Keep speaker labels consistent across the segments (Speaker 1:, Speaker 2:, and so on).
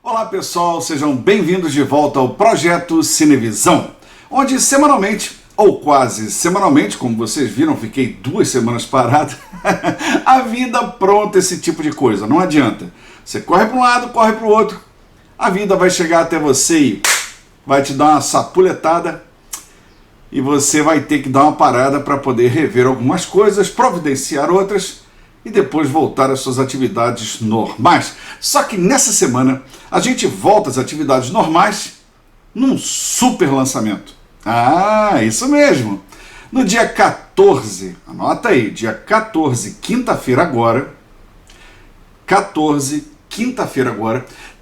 Speaker 1: Olá pessoal, sejam bem-vindos de volta ao Projeto Cinevisão, onde semanalmente, ou quase semanalmente, como vocês viram, fiquei 2 semanas parado, a vida pronta esse tipo de coisa, não adianta. Você corre para um lado, corre para o outro, a vida vai chegar até você e vai te dar uma sapuletada e você vai ter que dar uma parada para poder rever algumas coisas, providenciar outras e depois voltar às suas atividades normais. Só que nessa semana a gente volta às atividades normais num super lançamento. Ah, isso mesmo! No dia 14, anota aí, dia 14, quinta-feira agora,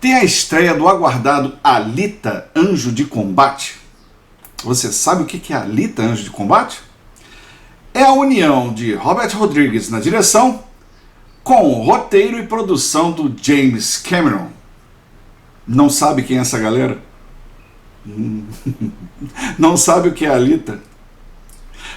Speaker 1: tem a estreia do aguardado Alita, Anjo de Combate. Você sabe o que é Alita, Anjo de Combate? É a união de Robert Rodrigues na direção com o roteiro e produção do James Cameron. Não sabe quem é essa galera? Não sabe o que é Alita?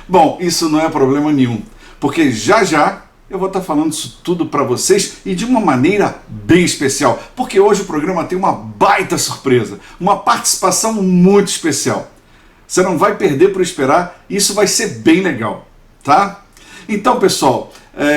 Speaker 1: Bom, isso não é problema nenhum, porque já já eu vou estar falando isso tudo para vocês e de uma maneira bem especial, porque hoje o programa tem uma baita surpresa, uma participação muito especial. Você não vai perder por esperar, isso vai ser bem legal, tá? Então, pessoal,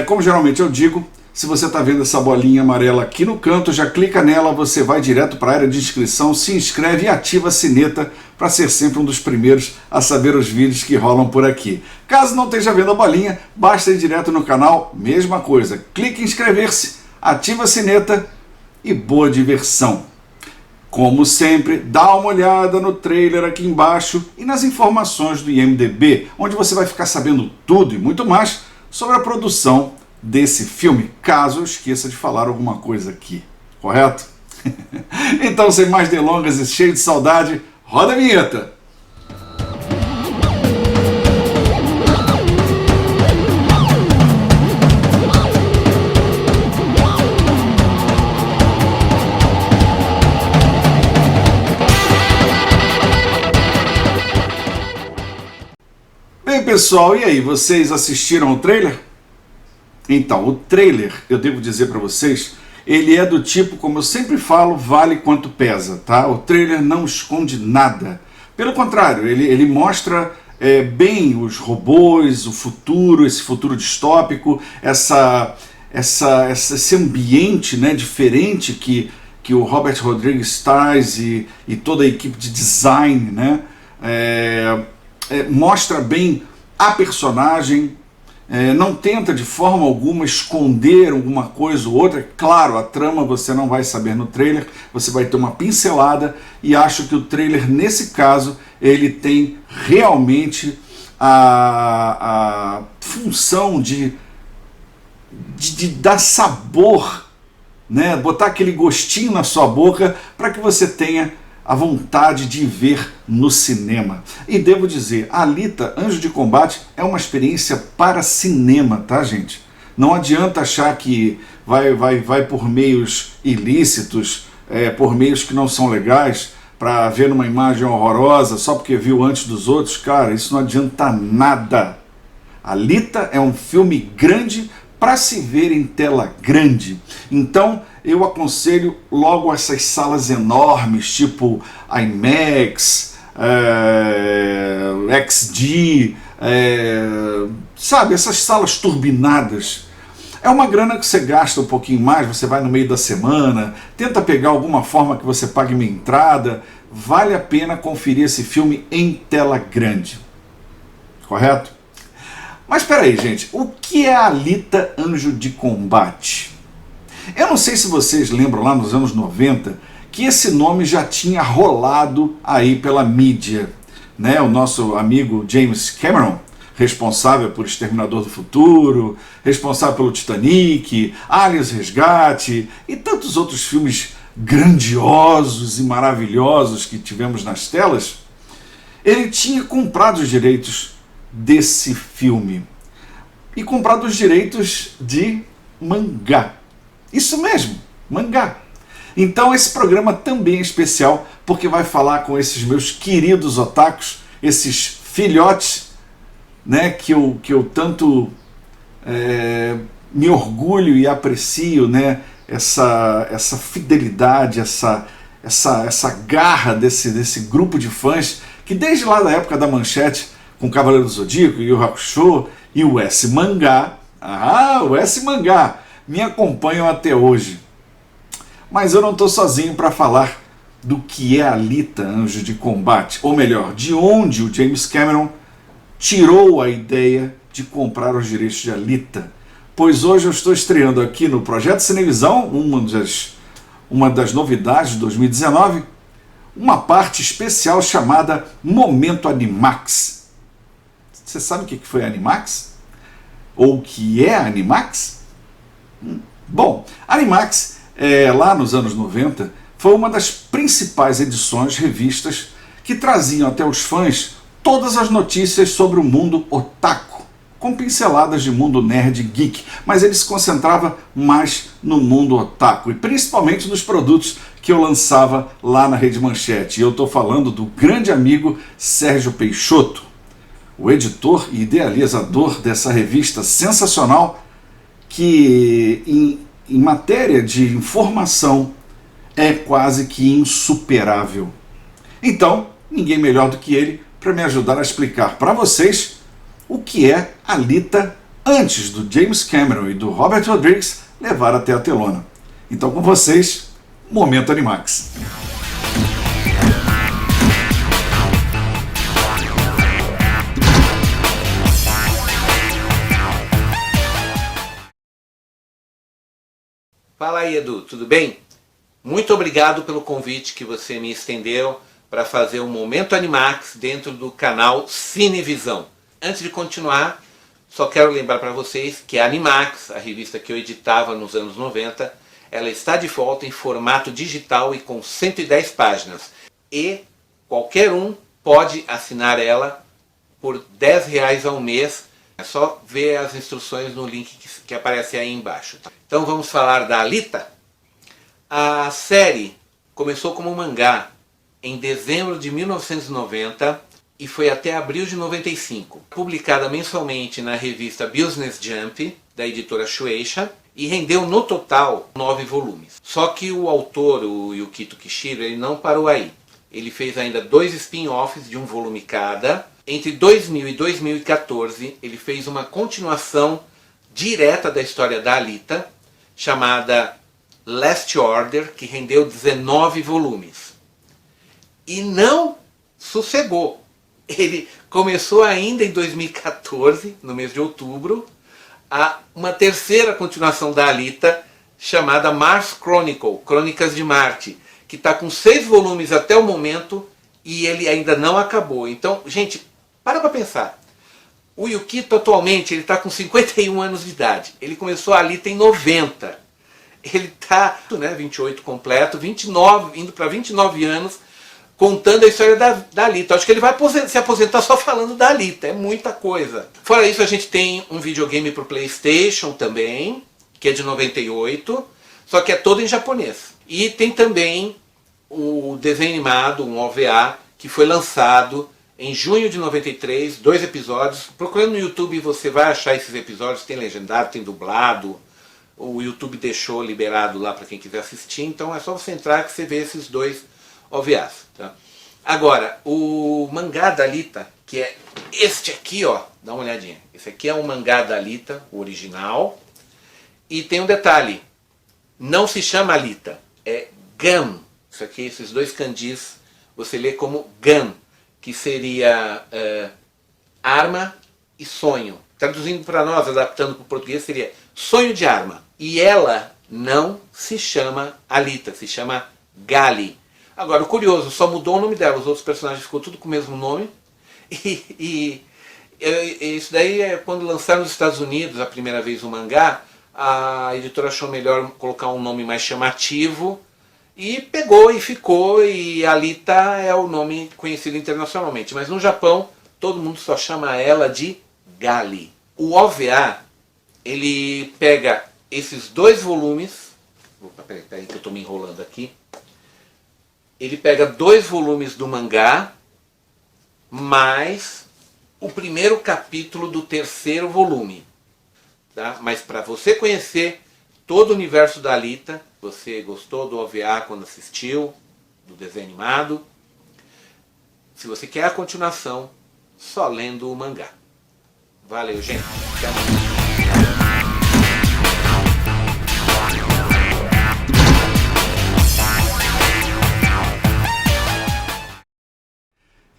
Speaker 1: como geralmente eu digo, se você está vendo essa bolinha amarela aqui no canto, já clica nela, você vai direto para a área de inscrição, se inscreve e ativa a sineta para ser sempre um dos primeiros a saber os vídeos que rolam por aqui. Caso não esteja vendo a bolinha, basta ir direto no canal, mesma coisa, clique em inscrever-se, ativa a sineta e boa diversão. Como sempre, dá uma olhada no trailer aqui embaixo e nas informações do IMDb, onde você vai ficar sabendo tudo e muito mais sobre a produção desse filme, caso eu esqueça de falar alguma coisa aqui, correto? Então, sem mais delongas e cheio de saudade, roda a vinheta! Bem, pessoal, e aí, vocês assistiram o trailer? Então, o trailer, eu devo dizer para vocês, ele é do tipo, como eu sempre falo, vale quanto pesa, tá? O trailer não esconde nada. Pelo contrário, ele mostra bem os robôs, o futuro, esse futuro distópico, esse ambiente, né, diferente que o Robert Rodrigues traz e toda a equipe de design, né, mostra bem a personagem. Não tenta de forma alguma esconder alguma coisa ou outra. Claro, a trama você não vai saber no trailer, você vai ter uma pincelada, e acho que o trailer, nesse caso, ele tem realmente a função de dar sabor, né? Botar aquele gostinho na sua boca para que você tenha a vontade de ver no cinema. E devo dizer, Alita, Anjo de Combate é uma experiência para cinema, tá, gente? Não adianta achar que vai por meios ilícitos, por meios que não são legais, para ver numa imagem horrorosa só porque viu antes dos outros. Cara, isso não adianta nada. Alita é um filme grande para se ver em tela grande. Então, eu aconselho logo essas salas enormes, tipo IMAX, XD, sabe, essas salas turbinadas. É uma grana que você gasta um pouquinho mais, você vai no meio da semana, tenta pegar alguma forma que você pague uma entrada. Vale a pena conferir esse filme em tela grande. Correto? Mas espera aí, gente, o que é Alita, Anjo de Combate? Eu não sei se vocês lembram lá nos anos 90 que esse nome já tinha rolado aí pela mídia, né? O nosso amigo James Cameron, responsável por Exterminador do Futuro, responsável pelo Titanic, Aliens Resgate e tantos outros filmes grandiosos e maravilhosos que tivemos nas telas. Ele tinha comprado os direitos desse filme e comprado os direitos de mangá. Isso mesmo, mangá. Então esse programa também é especial porque vai falar com esses meus queridos otakus, esses filhotes, né, que eu tanto me orgulho e aprecio, né, essa fidelidade, essa garra desse grupo de fãs que desde lá da época da Manchete, com Cavaleiro do Zodíaco, Yu Yu Hakusho e o S-Mangá, o S-Mangá, me acompanham até hoje. Mas eu não estou sozinho para falar do que é Alita, Anjo de Combate, ou melhor, de onde o James Cameron tirou a ideia de comprar os direitos de Alita, pois hoje eu estou estreando aqui no Projeto Cinevisão, uma das novidades de 2019, uma parte especial chamada Momento Animax. Você sabe o que foi Animax? Ou o que é Animax? Bom, Animax, lá nos anos 90, foi uma das principais edições revistas que traziam até os fãs todas as notícias sobre o mundo otaku, com pinceladas de mundo nerd geek, mas ele se concentrava mais no mundo otaku e principalmente nos produtos que eu lançava lá na Rede Manchete. E eu estou falando do grande amigo Sérgio Peixoto, o editor e idealizador dessa revista sensacional que, em matéria de informação, é quase que insuperável. Então, ninguém melhor do que ele para me ajudar a explicar para vocês o que é Alita antes do James Cameron e do Robert Rodrigues levar até a telona. Então, com vocês, Momento Animax.
Speaker 2: Fala aí, Edu, tudo bem? Muito obrigado pelo convite que você me estendeu para fazer o Momento Animax dentro do canal Cinevisão. Antes de continuar, só quero lembrar para vocês que a Animax, a revista que eu editava nos anos 90, ela está de volta em formato digital e com 110 páginas. E qualquer um pode assinar ela por R$10 ao mês. É só ver as instruções no link que aparece aí embaixo. Então vamos falar da Alita. A série começou como mangá em dezembro de 1990 e foi até abril de 95. Publicada mensalmente na revista Business Jump, da editora Shueisha, e rendeu no total 9 volumes. Só que o autor, o Yukito Kishiro, ele não parou aí. Ele fez ainda 2 spin-offs de um volume cada. Entre 2000 e 2014, ele fez uma continuação direta da história da Alita, chamada Last Order, que rendeu 19 volumes. E não sossegou. Ele começou ainda em 2014, no mês de outubro, uma terceira continuação da Alita, chamada Mars Chronicle, Crônicas de Marte, que está com 6 volumes até o momento e ele ainda não acabou. Então, gente, para pensar. O Yukito atualmente está com 51 anos de idade. Ele começou a Alita em 90. Ele está, 28 completo, 29, indo para 29 anos, contando a história da Alita. Acho que ele vai se aposentar só falando da Alita. É muita coisa. Fora isso, a gente tem um videogame para o PlayStation também, que é de 98, só que é todo em japonês. E tem também o desenho animado, um OVA, que foi lançado em junho de 93, 2 episódios. Procurando no YouTube você vai achar esses episódios, tem legendado, tem dublado. O YouTube deixou liberado lá para quem quiser assistir, então é só você entrar que você vê esses 2 OVAs. Tá? Agora, o mangá da Alita, que é este aqui, ó, dá uma olhadinha. Esse aqui é um mangá da Alita, o original. E tem um detalhe, não se chama Alita, é Gun. Isso aqui, esses 2 kanjis, você lê como Gun, que seria arma e sonho. Traduzindo para nós, adaptando para o português, seria sonho de arma. E ela não se chama Alita, se chama Gali. Agora, o curioso, só mudou o nome dela, os outros personagens ficou tudo com o mesmo nome. E isso daí é quando lançaram nos Estados Unidos a primeira vez o mangá, a editora achou melhor colocar um nome mais chamativo, e pegou e ficou, e Alita é o nome conhecido internacionalmente. Mas no Japão, todo mundo só chama ela de Gali. O OVA, ele pega esses 2 volumes, opa, peraí que eu estou me enrolando aqui. Ele pega 2 volumes do mangá, mais o primeiro capítulo do 3º volume. Tá? Mas para você conhecer todo o universo da Alita, você gostou do OVA quando assistiu, do desenho animado. Se você quer a continuação, só lendo o mangá. Valeu, gente. Até mais.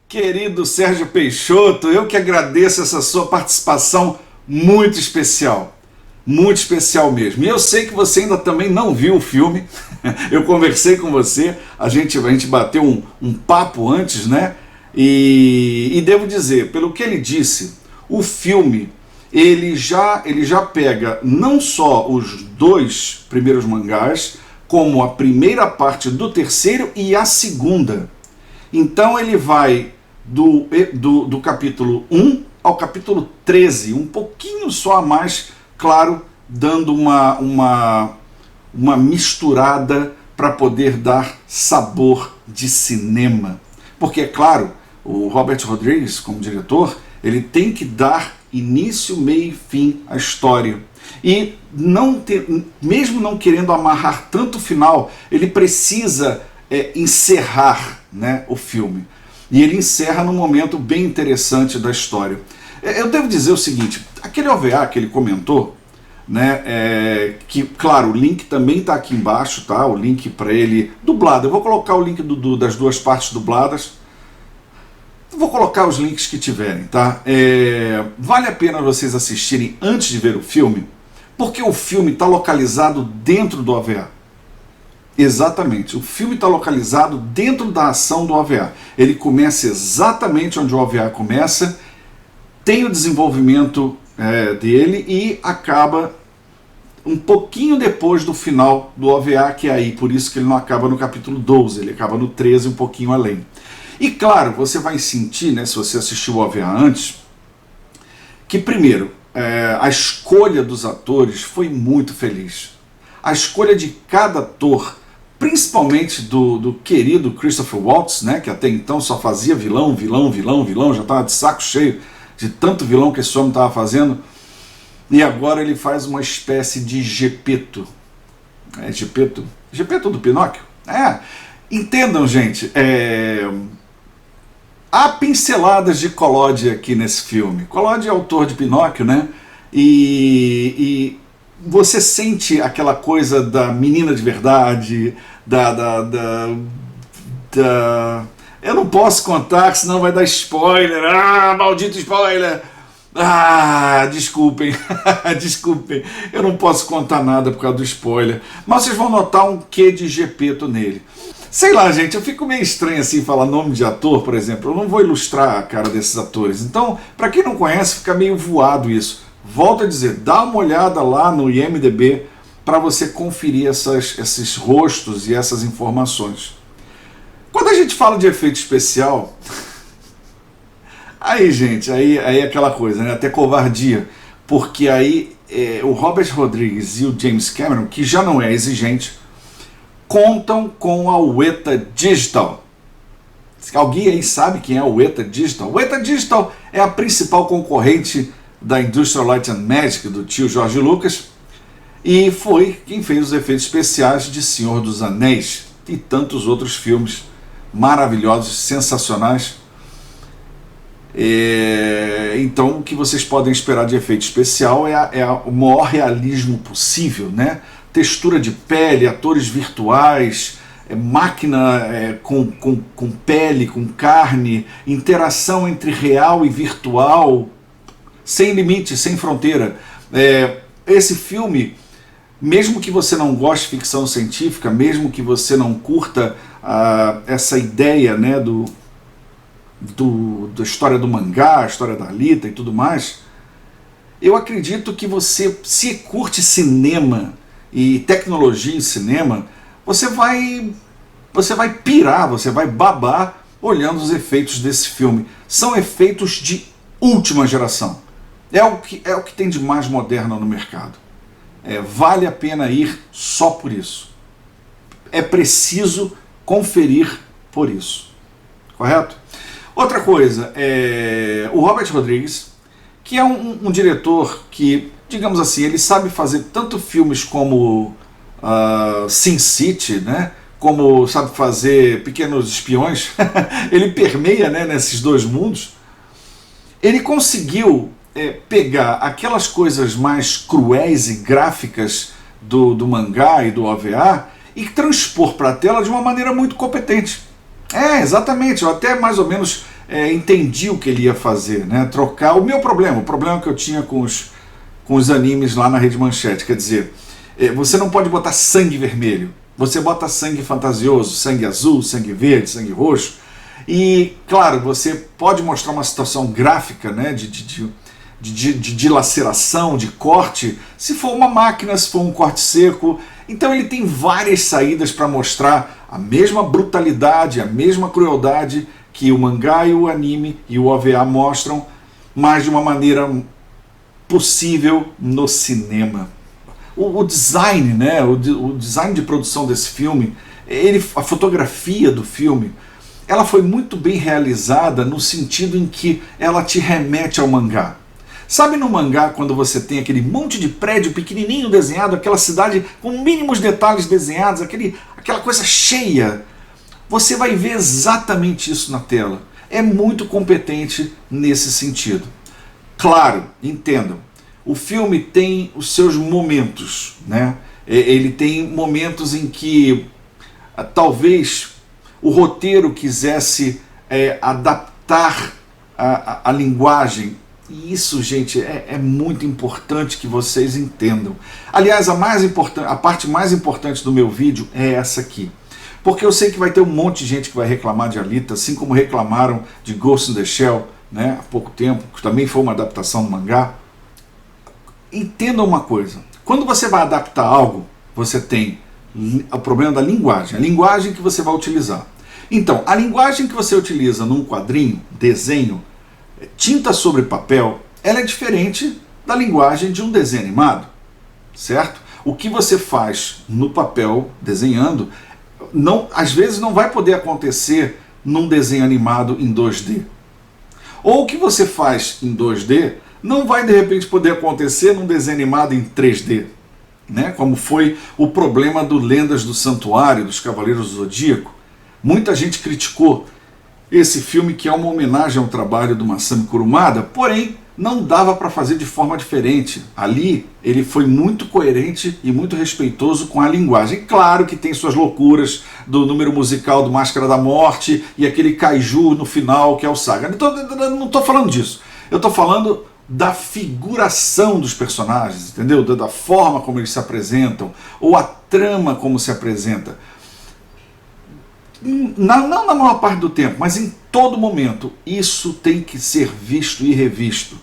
Speaker 1: Querido Sérgio Peixoto, eu que agradeço essa sua participação muito especial mesmo. E eu sei que você ainda também não viu o filme, eu conversei com você, a gente bateu um papo antes, né? E devo dizer, pelo que ele disse, o filme ele já pega não só os 2 primeiros mangás, como a primeira parte do terceiro e a segunda. Então ele vai do capítulo 1 ao capítulo 13, um pouquinho só a mais, claro, dando uma misturada para poder dar sabor de cinema. Porque, é claro, o Robert Rodrigues, como diretor, ele tem que dar início, meio e fim à história. E mesmo não querendo amarrar tanto o final, ele precisa encerrar, né, o filme. E ele encerra num momento bem interessante da história. Eu devo dizer o seguinte, aquele OVA que ele comentou, né, que, claro, o link também está aqui embaixo, tá? O link para ele dublado. Eu vou colocar o link das 2 partes dubladas. Vou colocar os links que tiverem, tá? Vale a pena vocês assistirem antes de ver o filme, porque o filme está localizado dentro do OVA. Exatamente, o filme está localizado dentro da ação do OVA. Ele começa exatamente onde o OVA começa, tem o desenvolvimento dele e acaba um pouquinho depois do final do OVA, que é aí, por isso que ele não acaba no capítulo 12, ele acaba no 13, um pouquinho além. E claro, você vai sentir, né, se você assistiu o OVA antes, que primeiro, a escolha dos atores foi muito feliz. A escolha de cada ator, principalmente do querido Christopher Waltz, né, que até então só fazia vilão, já estava de saco cheio de tanto vilão que esse homem estava fazendo, e agora ele faz uma espécie de Gepeto. Gepeto do Pinóquio? Entendam, gente, há pinceladas de Collodi aqui nesse filme. Collodi é autor de Pinóquio, né, e você sente aquela coisa da menina de verdade, eu não posso contar, senão vai dar spoiler. Maldito spoiler! Desculpem, desculpem, eu não posso contar nada por causa do spoiler, mas vocês vão notar um quê de Gepeto nele. Sei lá, gente, eu fico meio estranho assim falar nome de ator, por exemplo, eu não vou ilustrar a cara desses atores, então, para quem não conhece, fica meio voado isso. Volto a dizer, dá uma olhada lá no IMDb para você conferir esses rostos e essas informações. Quando a gente fala de efeito especial, aí, gente, aí é aquela coisa, né? Até covardia, porque aí o Robert Rodrigues e o James Cameron, que já não é exigente, contam com a Weta Digital. Alguém aí sabe quem é a Weta Digital? Weta Digital é a principal concorrente da Industrial Light and Magic, do tio George Lucas, e foi quem fez os efeitos especiais de Senhor dos Anéis e tantos outros filmes maravilhosos, sensacionais. Então o que vocês podem esperar de efeito especial é o maior realismo possível, né? Textura de pele, atores virtuais, máquina com pele, com carne, interação entre real e virtual, sem limite, sem fronteira. Esse filme, mesmo que você não goste de ficção científica, mesmo que você não curta essa ideia, né, da história do mangá, a história da Alita e tudo mais, eu acredito que você, se curte cinema e tecnologia em cinema, você vai pirar, você vai babar olhando os efeitos desse filme. São efeitos de última geração. É o que tem de mais moderno no mercado. Vale a pena ir só por isso. É preciso conferir por isso. Correto? Outra coisa, o Robert Rodrigues, que é um diretor que, digamos assim, ele sabe fazer tanto filmes como Sin City, né, como sabe fazer pequenos espiões, ele permeia, né, nesses dois mundos. Ele conseguiu pegar aquelas coisas mais cruéis e gráficas do mangá e do OVA e transpor para a tela de uma maneira muito competente. Exatamente, eu até mais ou menos entendi o que ele ia fazer, né? Trocar o problema que eu tinha com os animes lá na Rede Manchete, quer dizer, você não pode botar sangue vermelho, você bota sangue fantasioso, sangue azul, sangue verde, sangue roxo, e claro, você pode mostrar uma situação gráfica, né, de dilaceração, de corte, se for uma máquina, se for um corte seco. Então ele tem várias saídas para mostrar a mesma brutalidade, a mesma crueldade que o mangá e o anime e o OVA mostram, mas de uma maneira possível no cinema. O design, né, o design de produção desse filme, a fotografia do filme, ela foi muito bem realizada no sentido em que ela te remete ao mangá. Sabe no mangá, quando você tem aquele monte de prédio pequenininho desenhado, aquela cidade com mínimos detalhes desenhados, aquela coisa cheia? Você vai ver exatamente isso na tela. É muito competente nesse sentido. Claro, entendam, o filme tem os seus momentos, né? Ele tem momentos em que talvez o roteiro quisesse adaptar a linguagem. E isso, gente, é muito importante que vocês entendam. Aliás, a parte mais importante do meu vídeo é essa aqui. Porque eu sei que vai ter um monte de gente que vai reclamar de Alita, assim como reclamaram de Ghost in the Shell, né, há pouco tempo, que também foi uma adaptação do mangá. Entendam uma coisa. Quando você vai adaptar algo, você tem o problema da linguagem. A linguagem que você vai utilizar. Então, a linguagem que você utiliza num quadrinho, desenho, tinta sobre papel, ela é diferente da linguagem de um desenho animado, certo? O que você faz no papel, desenhando, às vezes não vai poder acontecer num desenho animado em 2D. Ou o que você faz em 2D não vai de repente poder acontecer num desenho animado em 3D, né? Como foi o problema do Lendas do Santuário, dos Cavaleiros do Zodíaco. Muita gente criticou esse filme, que é uma homenagem ao trabalho do Masami Kurumada, porém não dava para fazer de forma diferente. Ali ele foi muito coerente e muito respeitoso com a linguagem. Claro que tem suas loucuras do número musical do Máscara da Morte e aquele kaiju no final que é o Saga. Não estou falando disso. Eu estou falando da figuração dos personagens, entendeu? Da forma como eles se apresentam, ou a trama como se apresenta. Não na maior parte do tempo, mas em todo momento, isso tem que ser visto e revisto,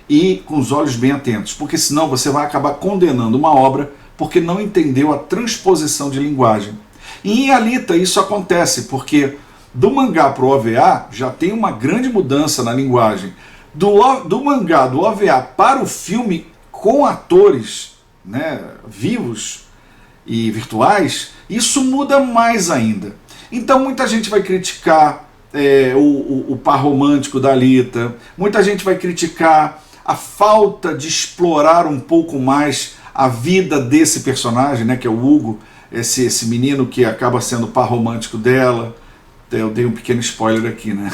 Speaker 1: e com os olhos bem atentos, porque senão você vai acabar condenando uma obra porque não entendeu a transposição de linguagem. E em Alita isso acontece, porque do mangá para o OVA já tem uma grande mudança na linguagem. Do mangá, do OVA para o filme, com atores, né, vivos e virtuais, isso muda mais ainda. Então muita gente vai criticar o par romântico da Alita, muita gente vai criticar a falta de explorar um pouco mais a vida desse personagem, né, que é o Hugo, esse menino que acaba sendo o par romântico dela. Eu dei um pequeno spoiler aqui, né?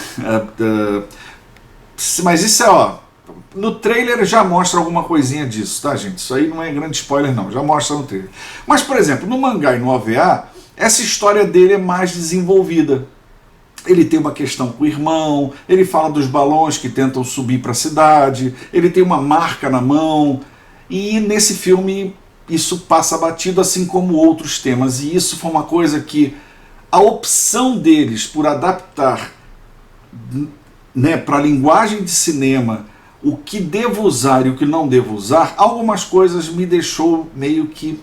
Speaker 1: Mas isso no trailer já mostra alguma coisinha disso, tá, gente? Isso aí não é grande spoiler não, já mostra no trailer. Mas, por exemplo, no mangá e no OVA, essa história dele é mais desenvolvida. Ele tem uma questão com o irmão, ele fala dos balões que tentam subir para a cidade, ele tem uma marca na mão, e nesse filme isso passa batido, assim como outros temas. E isso foi uma coisa que a opção deles por adaptar, né, para a linguagem de cinema o que devo usar e o que não devo usar, algumas coisas me deixou meio que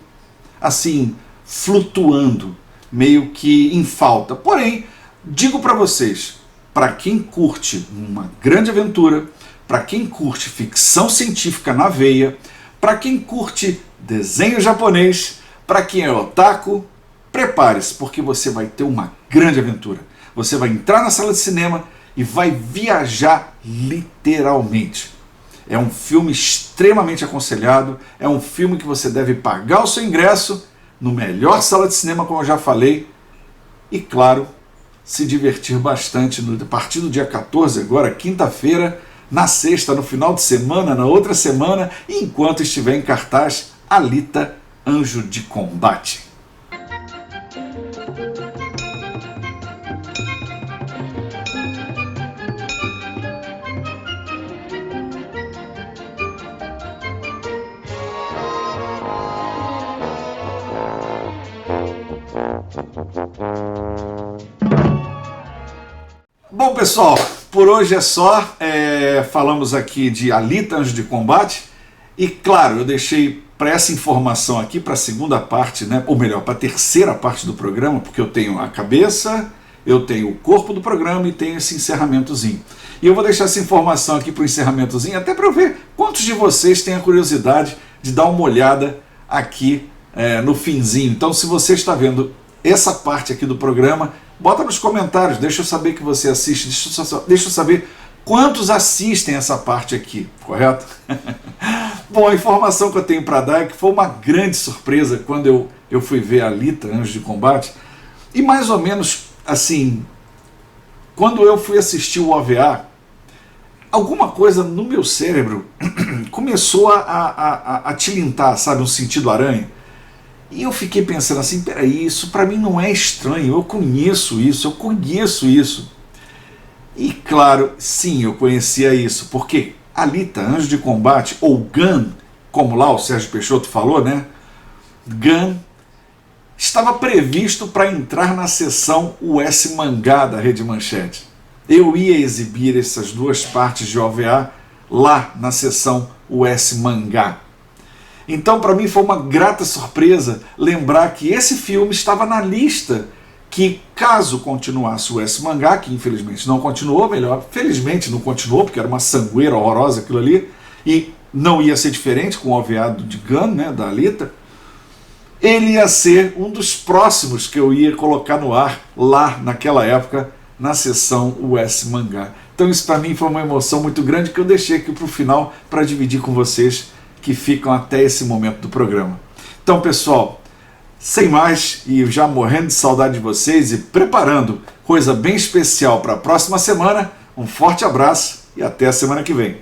Speaker 1: assim, flutuando, meio que em falta. Porém, digo para vocês, para quem curte uma grande aventura, para quem curte ficção científica na veia, para quem curte desenho japonês, para quem é otaku, prepare-se, porque você vai ter uma grande aventura. Você vai entrar na sala de cinema e vai viajar literalmente. É um filme extremamente aconselhado, é um filme que você deve pagar o seu ingresso no melhor sala de cinema, como eu já falei, e, claro, se divertir bastante a partir do dia 14, agora, quinta-feira, na sexta, no final de semana, na outra semana, e enquanto estiver em cartaz, Alita, Anjo de Combate. Bom, pessoal, por hoje é só. Falamos aqui de Alita, Anjo de Combate. E, claro, eu deixei para essa informação aqui, para a segunda parte, né? Ou melhor, para a terceira parte do programa, porque eu tenho a cabeça, eu tenho o corpo do programa e tenho esse encerramentozinho. E eu vou deixar essa informação aqui para o encerramentozinho, até para eu ver quantos de vocês têm a curiosidade de dar uma olhada aqui no finzinho. Então, se você está vendo essa parte aqui do programa, bota nos comentários, deixa eu saber que você assiste, deixa eu saber quantos assistem essa parte aqui, correto? Bom, a informação que eu tenho para dar é que foi uma grande surpresa quando eu fui ver Alita, Anjo de Combate, e mais ou menos assim, quando eu fui assistir o OVA, alguma coisa no meu cérebro começou a tilintar, sabe, um sentido aranha. E eu fiquei pensando assim, peraí, isso para mim não é estranho, eu conheço isso. E claro, sim, eu conhecia isso, porque Alita, Anjo de Combate, ou Gun, como lá o Sérgio Peixoto falou, né? Gun estava previsto para entrar na sessão US Mangá da Rede Manchete. Eu ia exibir essas duas partes de OVA lá na sessão US Mangá. Então, para mim, foi uma grata surpresa lembrar que esse filme estava na lista que, caso continuasse o US Mangá, que infelizmente não continuou, melhor, felizmente não continuou, porque era uma sangueira horrorosa aquilo ali, e não ia ser diferente com o OVA de Gun, né, da Alita, ele ia ser um dos próximos que eu ia colocar no ar lá naquela época, na sessão US Mangá. Então isso para mim foi uma emoção muito grande que eu deixei aqui para o final para dividir com vocês que ficam até esse momento do programa. Então, pessoal, sem mais, e já morrendo de saudade de vocês e preparando coisa bem especial para a próxima semana, um forte abraço e até a semana que vem.